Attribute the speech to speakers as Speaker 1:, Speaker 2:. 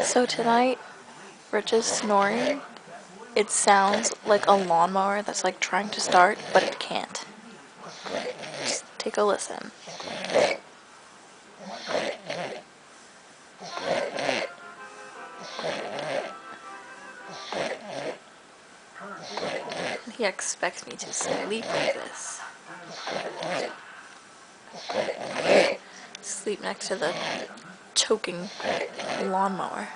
Speaker 1: So tonight, Rich is snoring. It sounds like a lawnmower that's like trying to start, but it can't. Just take a listen. He expects me to sleep like this. Sleep next to the choking lawnmower.